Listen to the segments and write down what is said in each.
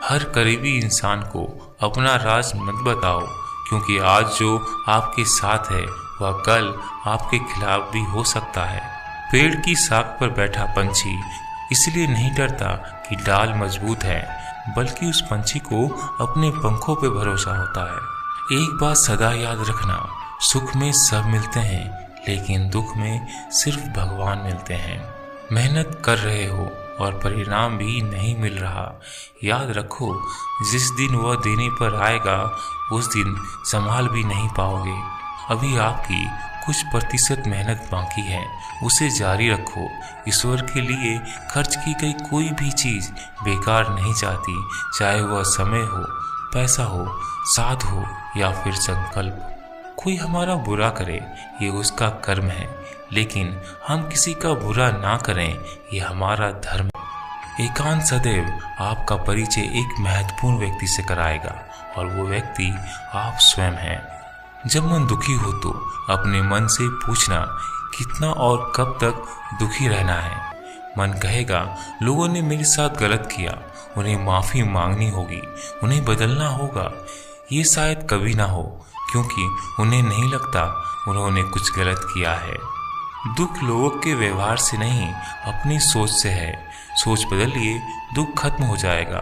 हर करीबी इंसान को अपना राज मत बताओ, क्योंकि आज जो आपके साथ है वह कल आपके खिलाफ भी हो सकता है। पेड़ की शाख पर बैठा पंछी इसलिए नहीं डरता कि डाल मजबूत है, बल्कि उस पंछी को अपने पंखों पे भरोसा होता है। एक बात सदा याद रखना, सुख में सब मिलते हैं, लेकिन दुख में सिर्फ भगवान मिलते हैं। मेहनत कर रहे हो और परिणाम भी नहीं मिल रहा, याद रखो जिस दिन वह देने पर आएगा उस दिन संभाल भी नहीं पाओगे। अभी आपकी कुछ प्रतिशत मेहनत बाकी है, उसे जारी रखो। ईश्वर के लिए खर्च की गई कोई भी चीज़ बेकार नहीं जाती, चाहे वह समय हो, पैसा हो, साथ हो या फिर संकल्प। कोई हमारा बुरा करे ये उसका कर्म है, लेकिन हम किसी का बुरा ना करें ये हमारा धर्म है। एकांत सदैव आपका परिचय एक महत्वपूर्ण व्यक्ति से कराएगा, और वो व्यक्ति आप स्वयं हैं। जब मन दुखी हो तो अपने मन से पूछना कितना और कब तक दुखी रहना है। मन कहेगा लोगों ने मेरे साथ गलत किया, उन्हें माफ़ी मांगनी होगी, उन्हें बदलना होगा। ये शायद कभी ना हो, क्योंकि उन्हें नहीं लगता उन्होंने कुछ गलत किया है। दुख लोगों के व्यवहार से नहीं, अपनी सोच से है। सोच बदलिए, दुख खत्म हो जाएगा।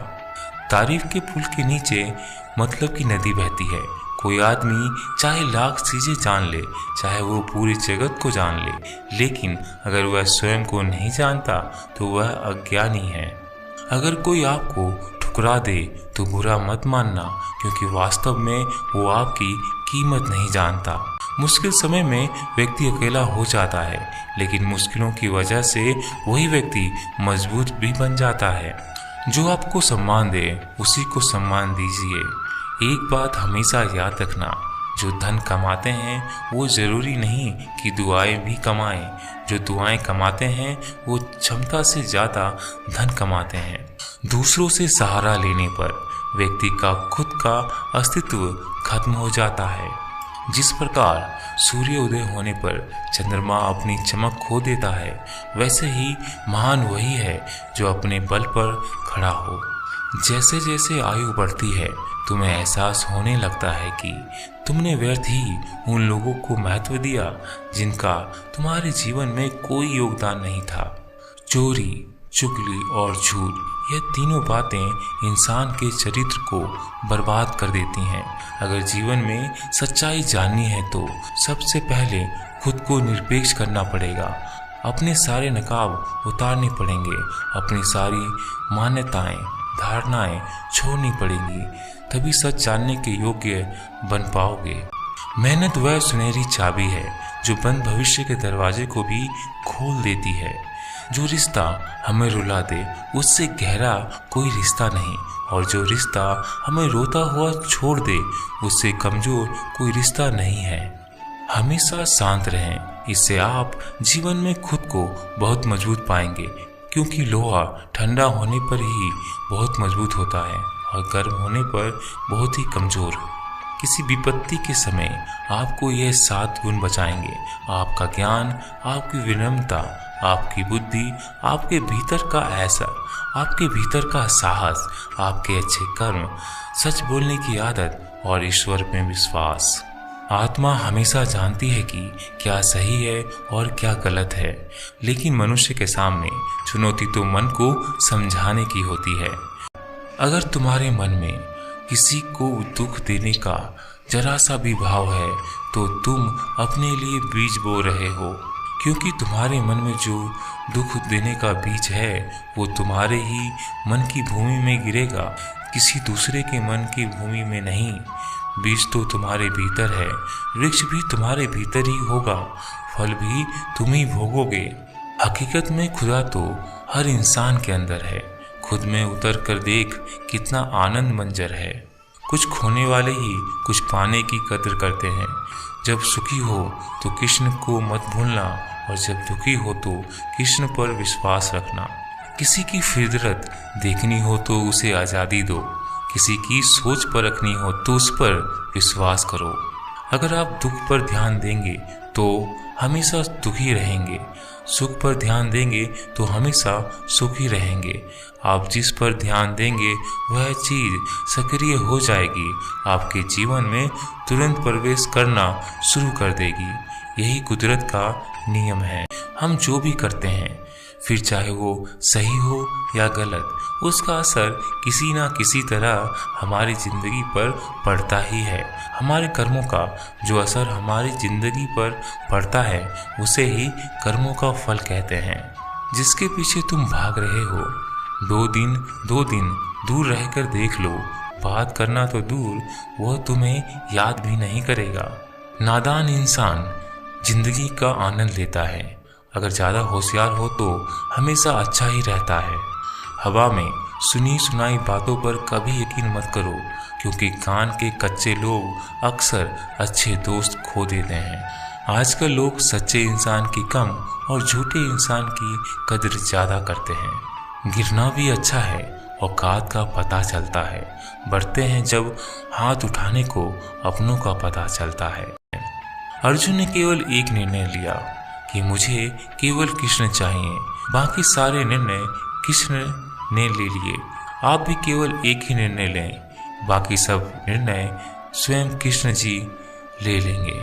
तारीफ के पुल के नीचे मतलब की नदी बहती है। कोई आदमी चाहे लाख चीज़ें जान ले, चाहे वो पूरी जगत को जान ले, लेकिन अगर वह स्वयं को नहीं जानता तो वह अज्ञानी है। अगर कोई आपको ठुकरा दे तो बुरा मत मानना, क्योंकि वास्तव में वो आपकी कीमत नहीं जानता। मुश्किल समय में व्यक्ति अकेला हो जाता है, लेकिन मुश्किलों की वजह से वही व्यक्ति मजबूत भी बन जाता है। जो आपको सम्मान दे उसी को सम्मान दीजिए। एक बात हमेशा याद रखना, जो धन कमाते हैं वो ज़रूरी नहीं कि दुआएं भी कमाएं। जो दुआएं कमाते हैं वो क्षमता से ज़्यादा धन कमाते हैं। दूसरों से सहारा लेने पर व्यक्ति का खुद का अस्तित्व खत्म हो जाता है। जिस प्रकार सूर्योदय होने पर चंद्रमा अपनी चमक खो देता है, वैसे ही महान वही है जो अपने बल पर खड़ा हो। जैसे जैसे आयु बढ़ती है तुम्हें एहसास होने लगता है कि तुमने व्यर्थ ही उन लोगों को महत्व दिया जिनका तुम्हारे जीवन में कोई योगदान नहीं था। चोरी, चुगली और झूठ, ये तीनों बातें इंसान के चरित्र को बर्बाद कर देती हैं। अगर जीवन में सच्चाई जाननी है तो सबसे पहले खुद को निरपेक्ष करना पड़ेगा। अपने सारे नकाब उतारने पड़ेंगे, अपनी सारी मान्यताएं, धारणाएं छोड़नी पड़ेंगी, तभी सच जानने के योग्य बन पाओगे। मेहनत वह सुनहरी चाबी है जो बंद भविष्य के दरवाजे को भी खोल देती है। जो रिश्ता हमें रुला दे उससे गहरा कोई रिश्ता नहीं, और जो रिश्ता हमें रोता हुआ छोड़ दे उससे कमजोर कोई रिश्ता नहीं है। हमेशा शांत रहें, इससे आप जीवन में खुद को बहुत मजबूत पाएंगे, क्योंकि लोहा ठंडा होने पर ही बहुत मजबूत होता है और गर्म होने पर बहुत ही कमजोर। किसी विपत्ति के समय आपको यह 7 गुण बचाएंगे: आपका ज्ञान, आपकी विनम्रता, आपकी बुद्धि, आपके भीतर का ऐसा, आपके भीतर का साहस, आपके अच्छे कर्म, सच बोलने की आदत और ईश्वर में विश्वास। आत्मा हमेशा जानती है कि क्या सही है और क्या गलत है, लेकिन मनुष्य के सामने चुनौती तो मन को समझाने की होती है। अगर तुम्हारे मन में किसी को दुख देने का जरा सा भी भाव है तो तुम अपने लिए बीज बो रहे हो, क्योंकि तुम्हारे मन में जो दुख देने का बीज है वो तुम्हारे ही मन की भूमि में गिरेगा, किसी दूसरे के मन की भूमि में नहीं। बीज तो तुम्हारे भीतर है, वृक्ष भी तुम्हारे भीतर ही होगा, फल भी तुम ही भोगोगे। हकीकत में खुदा तो हर इंसान के अंदर है। खुद में उतर कर देख कितना आनंद मंजर है। कुछ खोने वाले ही कुछ पाने की कदर करते हैं। जब सुखी हो तो कृष्ण को मत भूलना, और जब दुखी हो तो कृष्ण पर विश्वास रखना। किसी की फितरत देखनी हो तो उसे आज़ादी दो, किसी की सोच पर रखनी हो तो उस पर विश्वास करो। अगर आप दुख पर ध्यान देंगे तो हमेशा दुखी रहेंगे। सुख पर ध्यान देंगे तो हमेशा सुखी रहेंगे। आप जिस पर ध्यान देंगे वह चीज सक्रिय हो जाएगी, आपके जीवन में तुरंत प्रवेश करना शुरू कर देगी। यही कुदरत का नियम है। हम जो भी करते हैं, फिर चाहे वो सही हो या गलत, उसका असर किसी ना किसी तरह हमारी जिंदगी पर पड़ता ही है। हमारे कर्मों का जो असर हमारी जिंदगी पर पड़ता है उसे ही कर्मों का फल कहते हैं। जिसके पीछे तुम भाग रहे हो, 2 दिन दूर रहकर देख लो, बात करना तो दूर, वह तुम्हें याद भी नहीं करेगा। नादान इंसान जिंदगी का आनंद लेता है। अगर ज़्यादा होशियार हो तो हमेशा अच्छा ही रहता है। हवा में सुनी सुनाई बातों पर कभी यकीन मत करो, क्योंकि कान के कच्चे लोग अक्सर अच्छे दोस्त खो देते हैं। आजकल लोग सच्चे इंसान की कम और झूठे इंसान की कदर ज़्यादा करते हैं। गिरना भी अच्छा है, औकात का पता चलता है। बढ़ते हैं जब हाथ उठाने को अपनों का पता चलता है। अर्जुन ने केवल एक निर्णय लिया कि मुझे केवल कृष्ण चाहिए, बाकी सारे निर्णय कृष्ण ने ले लिए। आप भी केवल एक ही निर्णय लें, बाकी सब निर्णय स्वयं कृष्ण जी ले लेंगे।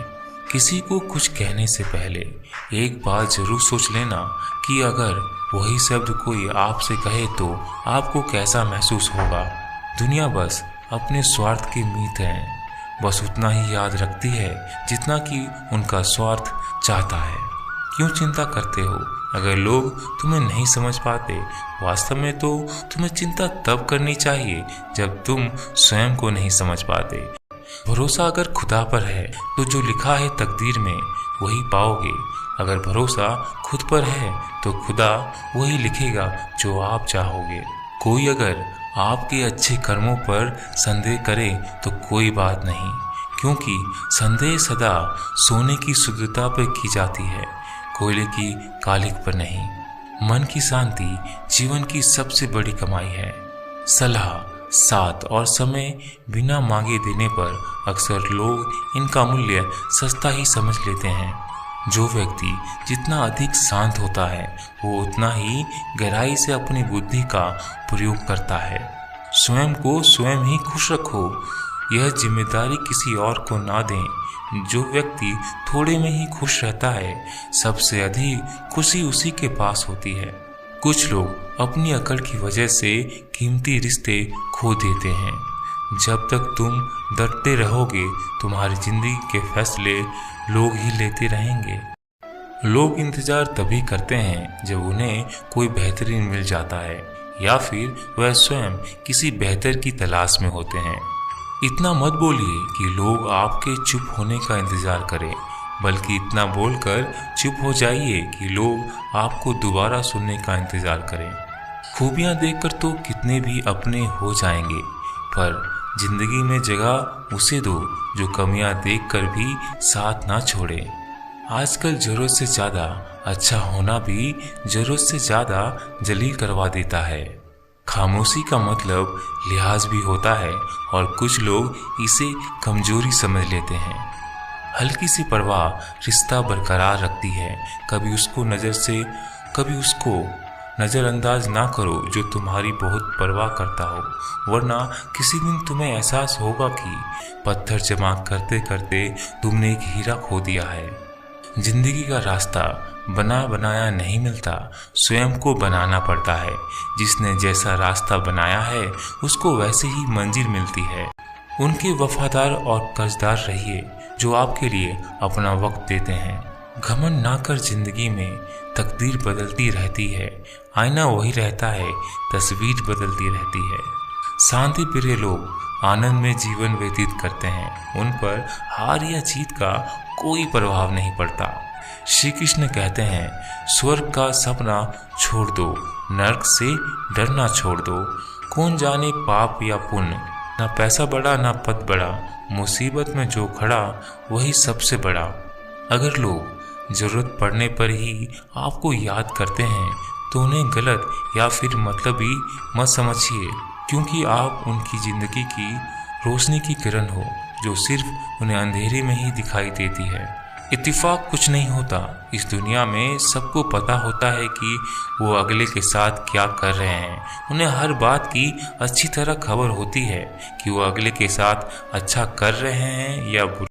किसी को कुछ कहने से पहले एक बात जरूर सोच लेना कि अगर वही शब्द कोई आपसे कहे तो आपको कैसा महसूस होगा। दुनिया बस अपने स्वार्थ के मीत है, बस उतना ही याद रखती है जितना कि उनका स्वार्थ चाहता है। क्यों चिंता करते हो अगर लोग तुम्हें नहीं समझ पाते? वास्तव में तो तुम्हें चिंता तब करनी चाहिए जब तुम स्वयं को नहीं समझ पाते। भरोसा अगर खुदा पर है तो जो लिखा है तकदीर में वही पाओगे। अगर भरोसा खुद पर है तो खुदा वही लिखेगा जो आप चाहोगे। कोई अगर आपके अच्छे कर्मों पर संदेह करे तो कोई बात नहीं, क्योंकि संदेह सदा सोने की शुद्धता पर की जाती है, कोयले की कालिक पर नहीं। मन की शांति जीवन की सबसे बड़ी कमाई है। सलाह, साथ और समय बिना मांगे देने पर अक्सर लोग इनका मूल्य सस्ता ही समझ लेते हैं। जो व्यक्ति जितना अधिक शांत होता है वो उतना ही गहराई से अपनी बुद्धि का प्रयोग करता है। स्वयं को स्वयं ही खुश रखो, यह जिम्मेदारी किसी और को ना दें। जो व्यक्ति थोड़े में ही खुश रहता है, सबसे अधिक खुशी उसी के पास होती है। कुछ लोग अपनी अकड़ की वजह से कीमती रिश्ते खो देते हैं। जब तक तुम डरते रहोगे, तुम्हारी जिंदगी के फैसले लोग ही लेते रहेंगे। लोग इंतजार तभी करते हैं जब उन्हें कोई बेहतरीन मिल जाता है या फिर वह स्वयं किसी बेहतर की तलाश में होते हैं। इतना मत बोलिए कि लोग आपके चुप होने का इंतजार करें, बल्कि इतना बोलकर चुप हो जाइए कि लोग आपको दोबारा सुनने का इंतजार करें। खूबियां देखकर तो कितने भी अपने हो जाएंगे, पर जिंदगी में जगह उसे दो जो कमियां देखकर भी साथ ना छोड़े। आजकल जरूरत से ज़्यादा अच्छा होना भी जरूरत से ज़्यादा जलील करवा देता है। खामोशी का मतलब लिहाज भी होता है और कुछ लोग इसे कमजोरी समझ लेते हैं। हल्की सी परवाह रिश्ता बरकरार रखती है। कभी उसको नज़रअंदाज ना करो जो तुम्हारी बहुत परवाह करता हो, वरना किसी दिन तुम्हें एहसास होगा कि पत्थर जमा करते करते तुमने एक हीरा खो दिया है। जिंदगी का रास्ता बना बनाया नहीं मिलता, स्वयं को बनाना पड़ता है। जिसने जैसा रास्ता बनाया है उसको वैसे ही मंजिल मिलती है। उनके वफादार और कर्जदार रहिए जो आपके लिए अपना वक्त देते हैं। घमंड ना कर, जिंदगी में तकदीर बदलती रहती है, आईना वही रहता है, तस्वीर बदलती रहती है। शांति प्रिय लोग आनंद में जीवन व्यतीत करते हैं, उन पर हार या जीत का कोई प्रभाव नहीं पड़ता। श्री कृष्ण कहते हैं, स्वर्ग का सपना छोड़ दो, नरक से डरना छोड़ दो। कौन जाने पाप या पुण्य, ना पैसा बड़ा ना पद बड़ा, मुसीबत में जो खड़ा वही सबसे बड़ा। अगर लोग जरूरत पड़ने पर ही आपको याद करते हैं तो उन्हें गलत या फिर मतलबी मत समझिए, क्योंकि आप उनकी जिंदगी की रोशनी की किरण हो जो सिर्फ उन्हें अंधेरे में ही दिखाई देती है। इत्तेफाक कुछ नहीं होता। इस दुनिया में सबको पता होता है कि वो अगले के साथ क्या कर रहे हैं। उन्हें हर बात की अच्छी तरह खबर होती है कि वो अगले के साथ अच्छा कर रहे हैं या बुरा।